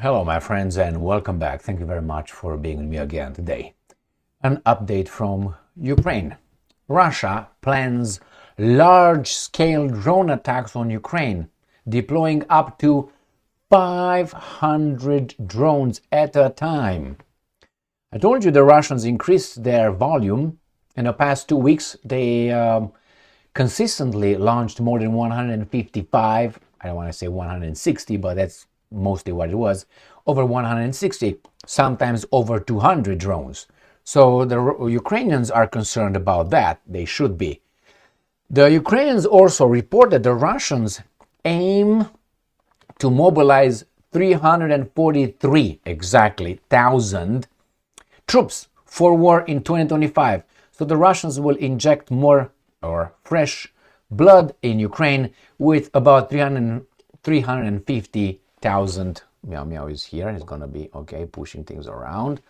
Hello, my friends, and welcome back. Thank you very much for being with me again today. An update from Ukraine. Russia plans large-scale drone attacks on Ukraine, deploying up to 500 drones at a time. I told you the Russians increased their volume. In the past 2 weeks, they consistently launched more than 155, I don't want to say 160, but that's mostly what it was, over 160, sometimes over 200 drones. So the Ukrainians are concerned about that. They should be. The Ukrainians also report that the Russians aim to mobilize 343 exactly thousand troops for war in 2025. So the Russians will inject more or fresh blood in Ukraine with about 350,000. Meow Meow is here. He's gonna be okay, pushing things around.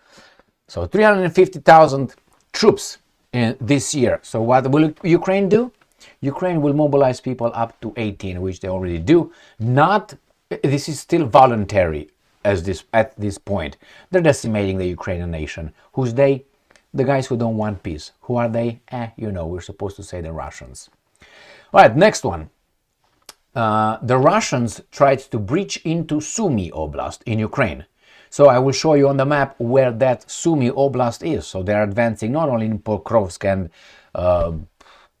So 350,000 troops in this year. So what will Ukraine do? Ukraine will mobilize people up to 18, which they already do. This is still voluntary at this point. They're decimating the Ukrainian nation. Who's they? The guys who don't want peace. Who are they? We're supposed to say the Russians. All right, next one. The Russians tried to breach into Sumy Oblast in Ukraine. So I will show you on the map where that Sumy Oblast is. So they're advancing not only in Pokrovsk and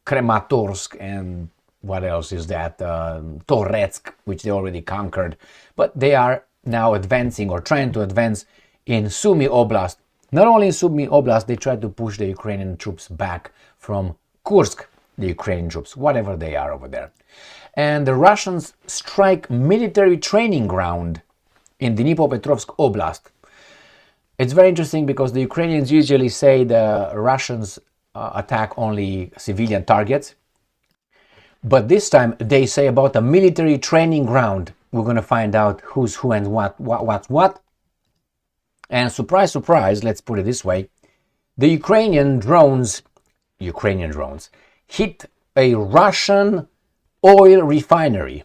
Krematorsk and what else is that? Toretsk, which they already conquered. But they are now advancing or trying to advance in Sumy Oblast. Not only in Sumy Oblast, they try to push the Ukrainian troops back from Kursk, the Ukrainian troops, whatever they are over there. And the Russians strike military training ground in Dnipropetrovsk Oblast. It's very interesting because the Ukrainians usually say the Russians attack only civilian targets. But this time they say about a military training ground. We're going to find out who's who and what's what. And surprise, surprise, let's put it this way. The Ukrainian drones hit a Russian oil refinery.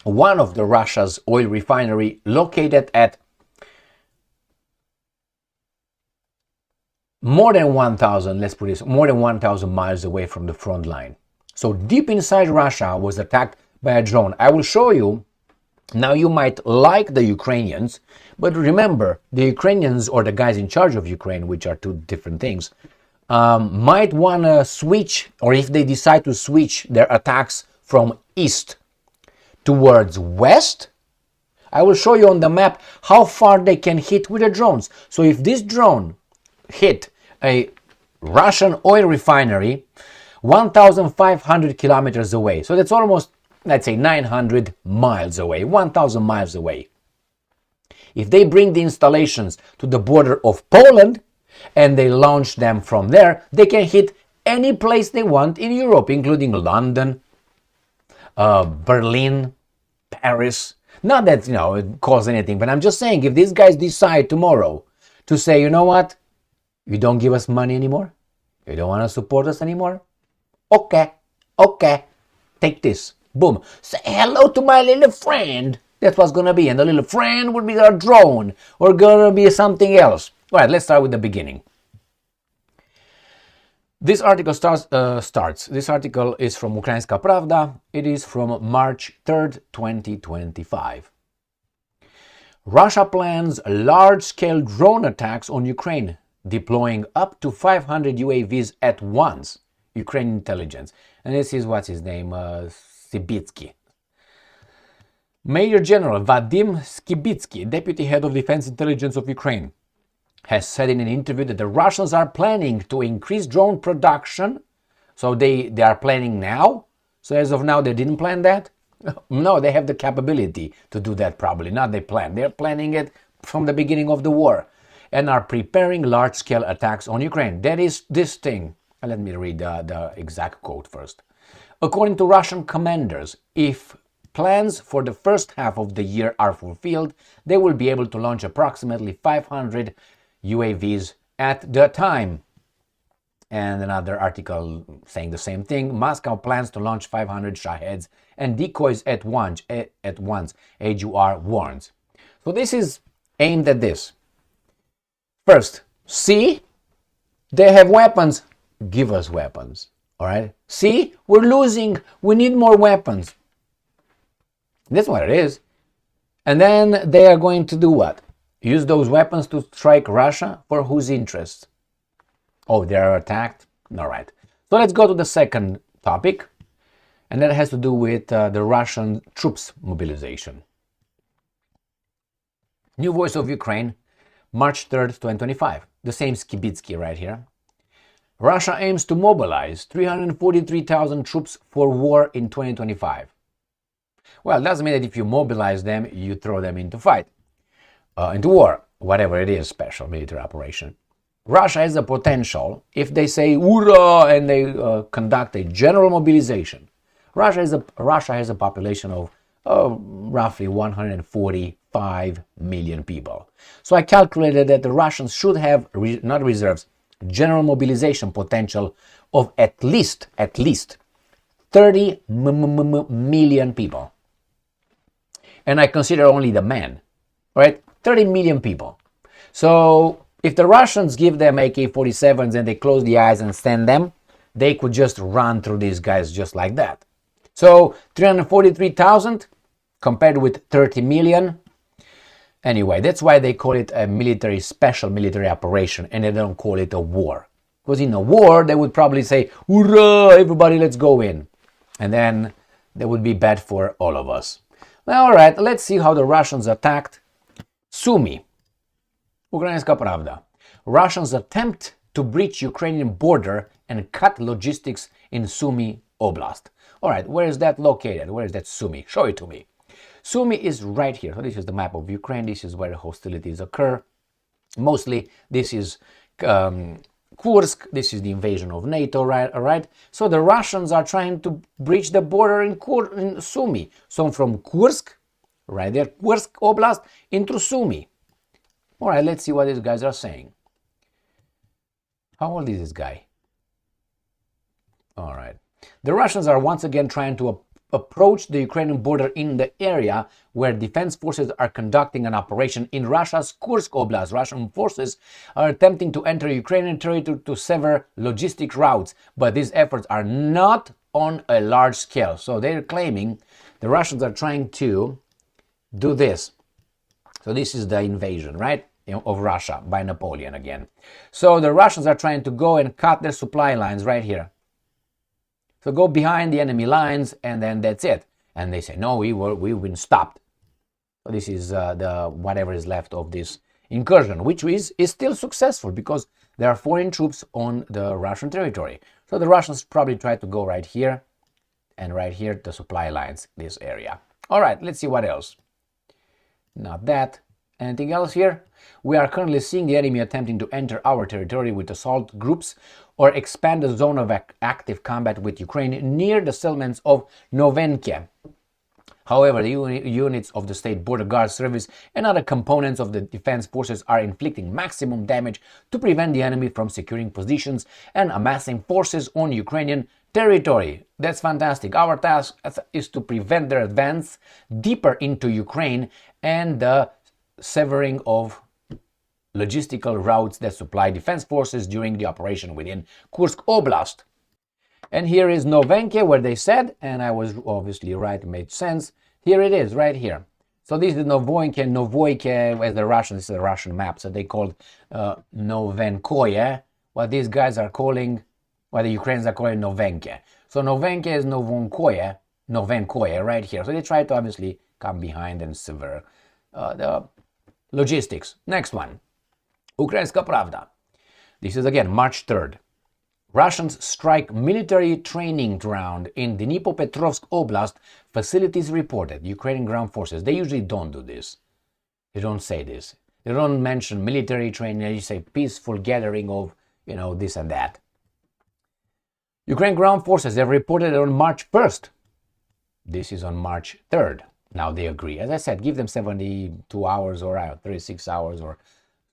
One of the Russia's oil refinery located at more than 1,000 miles away from the front line. So deep inside Russia was attacked by a drone. I will show you. Now you might like the Ukrainians, but remember, the Ukrainians or the guys in charge of Ukraine, which are two different things, might want to switch, or if they decide to switch their attacks from east towards west, I will show you on the map how far they can hit with the drones. So if this drone hit a Russian oil refinery 1,500 kilometers away, so that's almost, let's say, 900 miles away, 1,000 miles away. If they bring the installations to the border of Poland and they launch them from there, they can hit any place they want in Europe, including London, Berlin, Paris. Not that, it causes anything, but I'm just saying, if these guys decide tomorrow to say, you know what, you don't give us money anymore, you don't want to support us anymore, okay, take this. Boom. Say hello to my little friend. That's what's going to be. And the little friend would be our drone or going to be something else. All right, let's start with the beginning. This article starts. This article is from Ukrainska Pravda. It is from March 3rd, 2025. Russia plans large-scale drone attacks on Ukraine, deploying up to 500 UAVs at once. Ukrainian intelligence. And this is what's his name? Skibitsky. Major General Vadim Skibitsky, Deputy Head of Defense Intelligence of Ukraine, has said in an interview that the Russians are planning to increase drone production. So they are planning now. So as of now, they didn't plan that. No, they have the capability to do that probably. Not they plan. They're planning it from the beginning of the war and are preparing large-scale attacks on Ukraine. That is this thing. Let me read the exact quote first. According to Russian commanders, if plans for the first half of the year are fulfilled, they will be able to launch approximately 500 UAVs at the time. And another article saying the same thing. Moscow plans to launch 500 Shaheds and decoys at once, AGR warns. So this is aimed at this. First, see, they have weapons, give us weapons. All right? See, we're losing, we need more weapons. That's what it is. And then they are going to do what? Use those weapons to strike Russia? For whose interest? Oh, they are attacked? All right. So let's go to the second topic. And that has to do with the Russian troops mobilization. New Voice of Ukraine, March 3rd, 2025. The same Skibitsky right here. Russia aims to mobilize 343,000 troops for war in 2025. Well, it doesn't mean that if you mobilize them, you throw them into fight, into war, whatever it is, special military operation. Russia has the potential, if they say "Ura" and they conduct a general mobilization. Russia has a population of roughly 145 million people. So I calculated that the Russians should have, not reserves, general mobilization potential of at least 30 million people. And I consider only the men, right? 30 million people. So if the Russians give them AK-47s and they close the eyes and send them, they could just run through these guys just like that. So 343,000 compared with 30 million. Anyway, that's why they call it a special military operation, and they don't call it a war. Because in a war, they would probably say, "Hurrah, everybody, let's go in." And then that would be bad for all of us. Well, all right, let's see how the Russians attacked Sumy. Ukrainska Pravda. Russians attempt to breach Ukrainian border and cut logistics in Sumy Oblast. All right, where is that located? Where is that Sumy? Show it to me. Sumy is right here. So this is the map of Ukraine. This is where hostilities occur. Mostly, this is Kursk. This is the invasion of NATO, right? All right. So the Russians are trying to breach the border in Sumy. So from Kursk, right there, Kursk Oblast, into Sumy. All right, let's see what these guys are saying. How old is this guy? All right. The Russians are once again trying to approach the Ukrainian border in the area where defense forces are conducting an operation in Russia's Kursk Oblast. Russian forces are attempting to enter Ukrainian territory to sever logistic routes, but these efforts are not on a large scale. So they're claiming the Russians are trying to do this. So this is the invasion, right, of Russia by Napoleon again. So the Russians are trying to go and cut their supply lines right here. So go behind the enemy lines, and then that's it. And they say, no, we've been stopped. So this is the whatever is left of this incursion, which is still successful because there are foreign troops on the Russian territory. So the Russians probably tried to go right here and right here, the supply lines, this area. All right, let's see what else. Not that. Anything else here? We are currently seeing the enemy attempting to enter our territory with assault groups or expand the zone of active combat with Ukraine near the settlements of Novenke. However, the units of the State Border Guard Service and other components of the defense forces are inflicting maximum damage to prevent the enemy from securing positions and amassing forces on Ukrainian territory. That's fantastic. Our task is to prevent their advance deeper into Ukraine and the severing of logistical routes that supply defense forces during the operation within Kursk Oblast. And here is Novenke, where they said, and I was obviously right, it made sense. Here it is, right here. So this is Novoike, as the Russian, this is a Russian map, so they called Novenkoye, what these guys are calling, what the Ukrainians are calling Novenke. So Novenke is Novenkoye, right here. So they try to obviously come behind and sever the logistics. Next one. Ukrainska Pravda. This is again March 3rd. Russians strike military training ground in Dnipropetrovsk Oblast, facilities reported. Ukrainian Ground Forces. They usually don't do this. They don't say this. They don't mention military training. They say peaceful gathering of, this and that. Ukrainian Ground Forces have reported on March 1st. This is on March 3rd. Now they agree. As I said, give them 72 hours or 36 hours,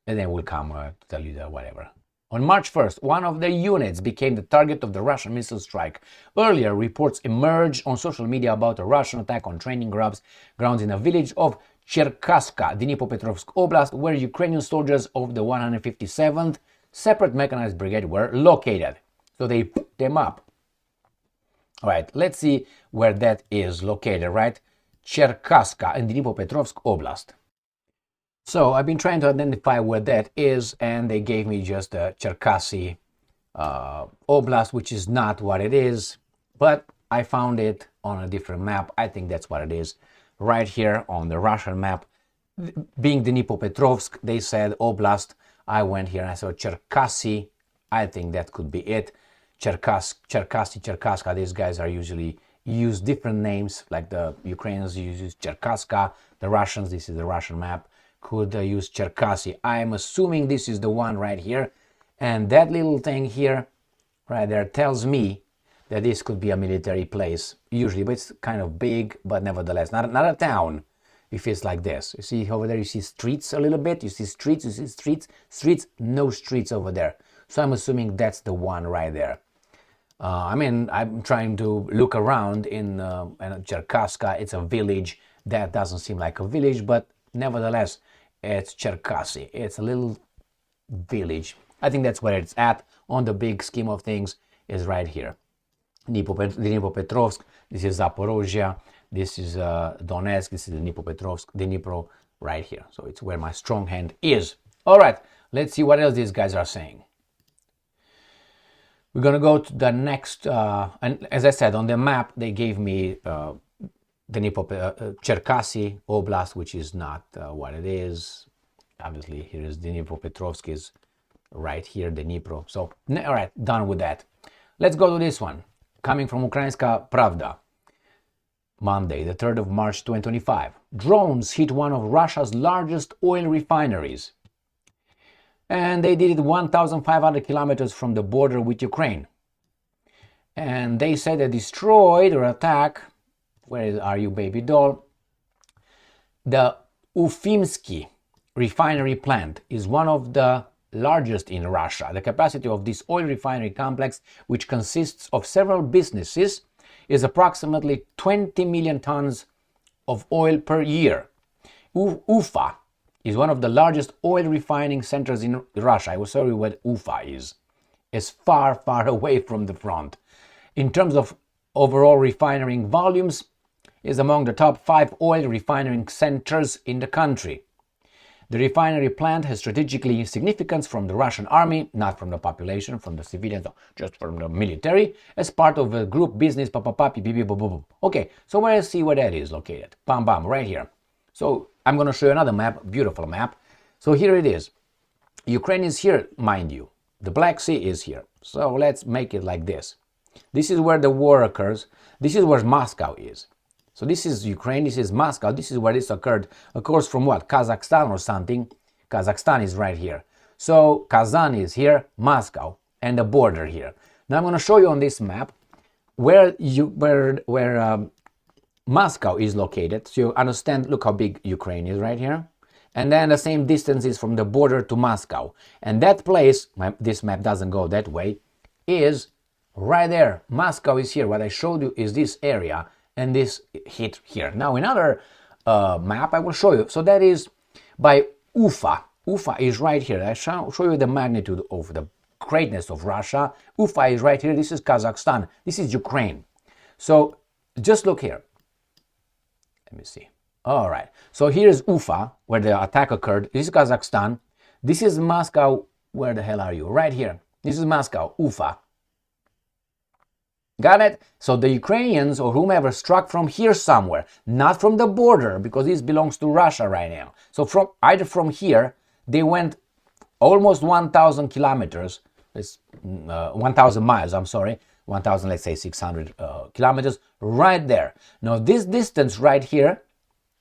and then we'll come to tell you that whatever. On March 1st, one of their units became the target of the Russian missile strike. Earlier, reports emerged on social media about a Russian attack on training grounds in a village of Cherkasska, Dnipropetrovsk Oblast, where Ukrainian soldiers of the 157th Separate Mechanized Brigade were located. So they put them up. All right, let's see where that is located, right? Cherkasska in Dnipropetrovsk Oblast. So I've been trying to identify where that is, and they gave me just the Cherkasy Oblast, which is not what it is, but I found it on a different map. I think that's what it is. Right here on the Russian map, being Dnipropetrovsk, they said Oblast. I went here and I saw Cherkasy. I think that could be it. Cherkasy, Cherkaska. These guys are usually use different names, like the Ukrainians use Cherkaska. The Russians, this is the Russian map, could use Cherkasy. I'm assuming this is the one right here. And that little thing here, right there, tells me that this could be a military place, usually, but it's kind of big, but nevertheless, not a town, if it's like this. You see over there, you see streets a little bit, you see streets, no streets over there. So I'm assuming that's the one right there. I mean, I'm trying to look around in Cherkaska. It's a village. That doesn't seem like a village, but nevertheless, it's Cherkasy. It's a little village. I think that's where it's at on the big scheme of things, is right here. Dnipropetrovsk, this is Zaporozhye, this is Donetsk, this is Dnipropetrovsk, Dnipro right here. So it's where my strong hand is. All right, let's see what else these guys are saying. We're going to go to the next, and as I said, on the map, they gave me Cherkasy Oblast, which is not what it is. Obviously, here is Dnipropetrovsk is right here, Dnipro. So, all right, done with that. Let's go to this one. Coming from Ukrainska Pravda. Monday, the 3rd of March 2025. Drones hit one of Russia's largest oil refineries. And they did it 1,500 kilometers from the border with Ukraine. And they said they destroyed or attacked, where are you, baby doll? The Ufimsky refinery plant is one of the largest in Russia. The capacity of this oil refinery complex, which consists of several businesses, is approximately 20 million tons of oil per year. Ufa is one of the largest oil refining centers in Russia. I will show you what Ufa is. It's far, far away from the front. In terms of overall refining volumes, is among the top 5 oil refining centers in the country. The refinery plant has strategically significance from the Russian army, not from the population, from the civilians, just from the military, as part of a group business. Okay, so let's see where that is located. Bam, bam, right here. So I'm going to show you another map, beautiful map. So here it is. Ukraine is here, mind you. The Black Sea is here. So let's make it like this. This is where the war occurs. This is where Moscow is. So this is Ukraine, this is Moscow, this is where this occurred. Of course, from what? Kazakhstan or something. Kazakhstan is right here. So Kazan is here, Moscow, and the border here. Now I'm going to show you on this map where Moscow is located. So you understand, look how big Ukraine is right here. And then the same distance is from the border to Moscow. And that place, this map doesn't go that way, is right there. Moscow is here. What I showed you is this area. And this hit here. Now another map I will show you. So that is by Ufa. Ufa is right here. I shall show you the magnitude of the greatness of Russia. Ufa is right here. This is Kazakhstan. This is Ukraine. So just look here. Let me see. All right. So here is Ufa, where the attack occurred. This is Kazakhstan. This is Moscow. Where the hell are you? Right here. This is Moscow, Ufa. Got it? So the Ukrainians or whomever struck from here somewhere, not from the border, because this belongs to Russia right now. So from either from here, they went almost 1,000 kilometers, 1,000 miles, I'm sorry, 1,000, let's say 600 kilometers, right there. Now this distance right here,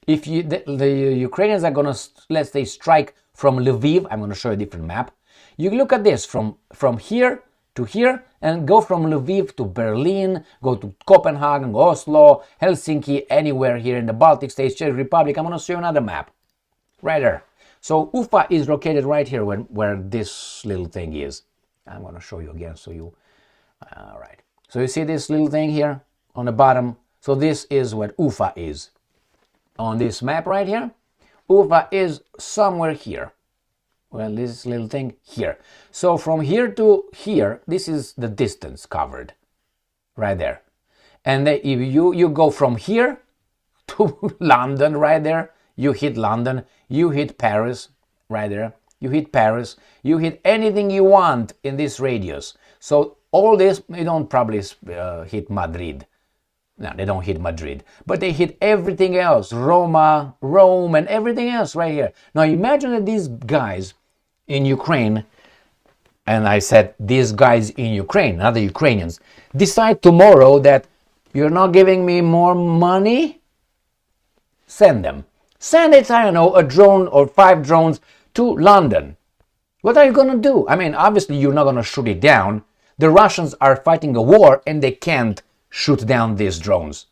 if the Ukrainians are going to, let's say, strike from Lviv, I'm going to show you a different map. You look at this from here to here, and go from Lviv to Berlin, go to Copenhagen, Oslo, Helsinki, anywhere here in the Baltic states, Czech Republic. I'm going to show you another map right there. So Ufa is located right here where this little thing is. I'm going to show you again so you, all right. So you see this little thing here on the bottom. So this is what Ufa is on this map right here. Ufa is somewhere here. Well, this little thing here. So from here to here, this is the distance covered, right there. And then if you go from here to London, right there, you hit London, you hit Paris, right there, you hit Paris, you hit anything you want in this radius. So all this, you don't probably hit Madrid. No, they don't hit Madrid, but they hit everything else, Rome, and everything else right here. Now imagine that these guys in Ukraine, and I said these guys in Ukraine, not the Ukrainians, decide tomorrow that you're not giving me more money? Send them. Send it, I don't know, a drone or 5 drones to London. What are you going to do? I mean, obviously you're not going to shoot it down. The Russians are fighting a war and they can't shoot down these drones.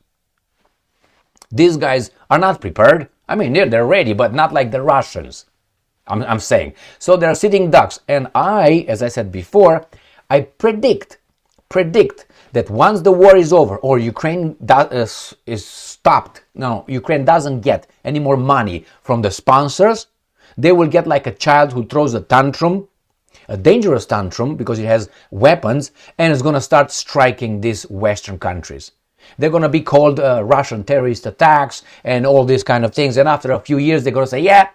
These guys are not prepared. I mean, they're ready, but not like the Russians. I'm saying. So they're sitting ducks. And I, as I said before, I predict that once the war is over or Ukraine is stopped, no, Ukraine doesn't get any more money from the sponsors, they will get like a child who throws a tantrum, a dangerous tantrum because it has weapons, and is going to start striking these Western countries. They're going to be called Russian terrorist attacks and all these kind of things. And after a few years, they're going to say, yeah,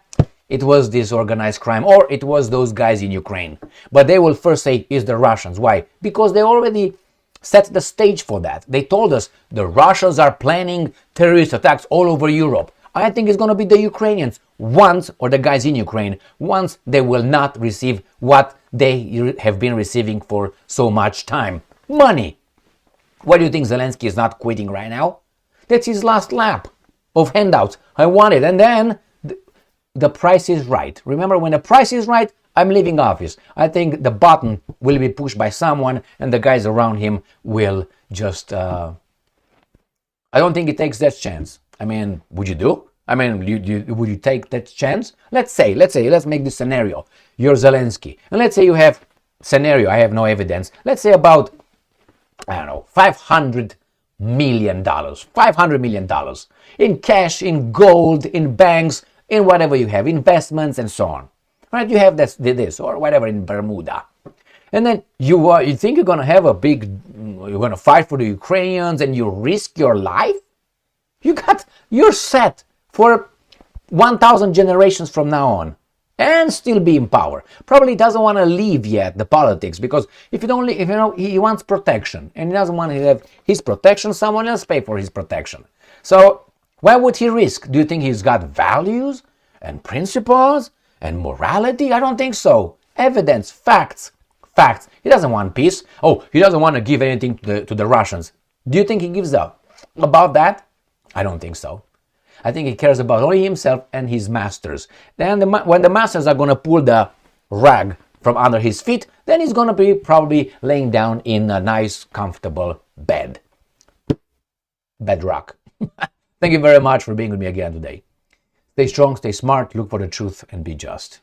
it was this organized crime or it was those guys in Ukraine. But they will first say it's the Russians. Why? Because they already set the stage for that. They told us the Russians are planning terrorist attacks all over Europe. I think it's going to be the Ukrainians once, or the guys in Ukraine, once they will not receive what they have been receiving for so much time. Money. Why do you think Zelensky is not quitting right now? That's his last lap of handouts. I want it. And then the price is right. Remember, when the price is right, I'm leaving office. I think the button will be pushed by someone and the guys around him will just... I don't think he takes that chance. I mean, would you do? I mean, would you take that chance? Let's make this scenario. You're Zelensky. And let's say you have scenario, I have no evidence. Let's say about, I don't know, $500 million. $500 million. In cash, in gold, in banks, in whatever you have, investments and so on. Right? You have this or whatever in Bermuda. And then you think you're going to have you're going to fight for the Ukrainians and you risk your life? You're set for 1,000 generations from now on and still be in power. Probably doesn't want to leave yet the politics because if he wants protection and he doesn't want to have his protection, someone else pay for his protection. So why would he risk? Do you think he's got values and principles and morality? I don't think so. Evidence, facts. He doesn't want peace. Oh, he doesn't want to give anything to the Russians. Do you think he gives up about that? I don't think so. I think he cares about only himself and his masters. Then when the masters are going to pull the rug from under his feet, then he's going to be probably laying down in a nice, comfortable bed. Bedrock. Thank you very much for being with me again today. Stay strong, stay smart, look for the truth, and be just.